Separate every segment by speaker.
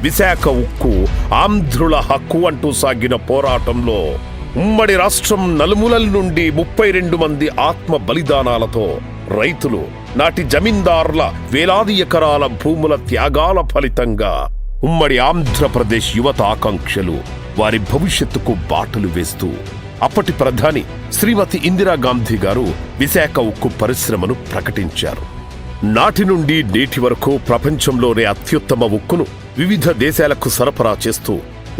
Speaker 1: విశాఖ ఉక్కు ఆంధ్రుల హక్కు అంటూ సాగిన పోరాటంలో ఉమ్మడి రాష్ట్రం నలుమూలల నుండి 32 మంది ఆత్మ బలిదానాలతో రైతులు, నాటి జమీందారుల వేలాది ఎకరాల భూముల త్యాగాల ఫలితంగా ఉమ్మడి ఆంధ్రప్రదేశ్ యువత ఆకాంక్షలు వారి భవిష్యత్తుకు బాటలు వేస్తూ అప్పటి ప్రధాని శ్రీమతి ఇందిరాగాంధీ గారు విశాఖ ఉక్కు పరిశ్రమను ప్రకటించారు. నాటి నుండి నేటి వరకు ప్రపంచంలోనే అత్యుత్తమ ఉక్కును వివిధ దేశాలకు సరఫరా చేస్తూ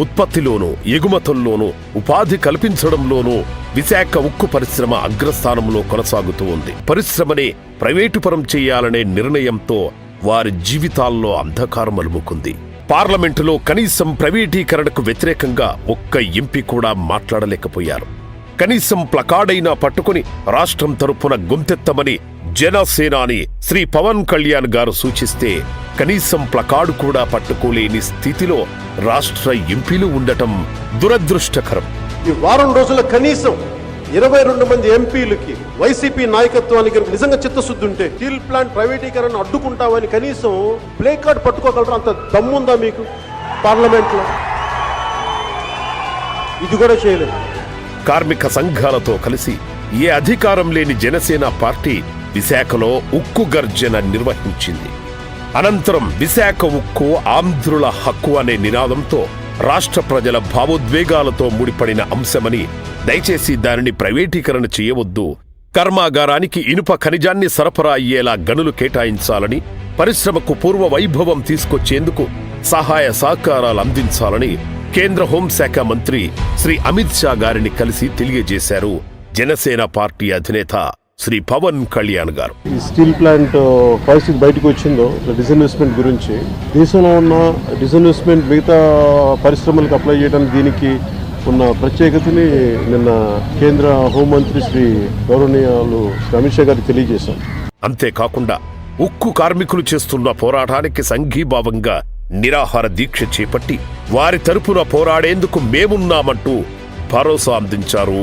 Speaker 1: ఉత్పత్తిలోనూ ఎగుమతుల్లోనూ ఉపాధి కల్పించడంలోనూ విశాఖ ఉక్కు పరిశ్రమ అగ్రస్థానంలో కొనసాగుతూ ఉంది. పరిశ్రమనే ప్రైవేటుపరం చేయాలనే నిర్ణయంతో వారి జీవితాల్లో అంధకారం అలుముకుంది. పార్లమెంటులో కనీసం ప్రైవేటీకరణకు వ్యతిరేకంగా ఒక్క ఎంపీ కూడా మాట్లాడలేకపోయారు. కనీసం ప్లకార్డైనా పట్టుకుని రాష్ట్రం తరపున గొంతెత్తమని జనసేనాని శ్రీ పవన్ కళ్యాణ్ గారు సూచిస్తే కనీసం ప్లకార్డు కూడా పట్టుకోలేని స్థితిలో రాష్ట్ర ఎంపీలు ఉండటం దురదృష్టకరం.
Speaker 2: ఈ వారం రోజుల కనీసం 22 మంది ఎంపీలకి వైసీపీ నాయకత్వానికి నిజంగా చిత్తశుద్ధి ఉంటే స్టీల్ ప్లాంట్ ప్రైవేటీకరణ అడ్డుకుంటామని కనీసం ప్లే కార్డ్ పట్టుకోగలరు. అంత దమ్ముందా మీకు పార్లమెంట్ లో? ఇది కూడా చేయలేదు.
Speaker 1: కార్మిక సంఘాలతో కలిసి ఏ అధికారం లేని జనసేన పార్టీ విశాఖలో ఉక్కు గర్జన నిర్వహించింది. అనంతరం విశాఖ ఉక్కు ఆంధ్రుల హక్కు అనే నినాదంతో రాష్ట్ర ప్రజల భావోద్వేగాలతో ముడిపడిన అంశమని, దయచేసి దానిని ప్రైవేటీకరణ చేయవద్దు, కర్మాగారానికి ఇనుప ఖనిజాన్ని సరఫరా అయ్యేలా గనులు కేటాయించాలని, పరిశ్రమకు పూర్వ వైభవం తీసుకొచ్చేందుకు సహాయ సహకారాలు అందించాలని కేంద్ర హోంశాఖ మంత్రి శ్రీ అమిత్ షా గారిని కలిసి తెలియజేశారు జనసేన పార్టీ అధినేత శ్రీ పవన్ కళ్యాణ్ గారు.
Speaker 2: ఈ స్టీల్ ప్లాంట్ పరిస్థితి బయటకు వచ్చిందో డిస్ఇన్వెస్ట్మెంట్ గురించి, దేశంలో ఉన్న డిస్ఇన్వెస్ట్మెంట్ మిగతా పరిశ్రమలకు అప్లై చేయడానికి దీనికి ఉన్న ప్రత్యేకతని నిన్న కేంద్ర హోంమంత్రి శ్రీ గౌరవనీయులు అమిత్ షా గారికి తెలియజేశాం.
Speaker 1: అంతేకాకుండా ఉక్కు కార్మికులు చేస్తున్న పోరాటానికి సంఘీభావంగా నిరాహార దీక్ష చేపట్టి వారి తరపున పోరాడేందుకు మేమున్నామంటూ భరోసా అందించారు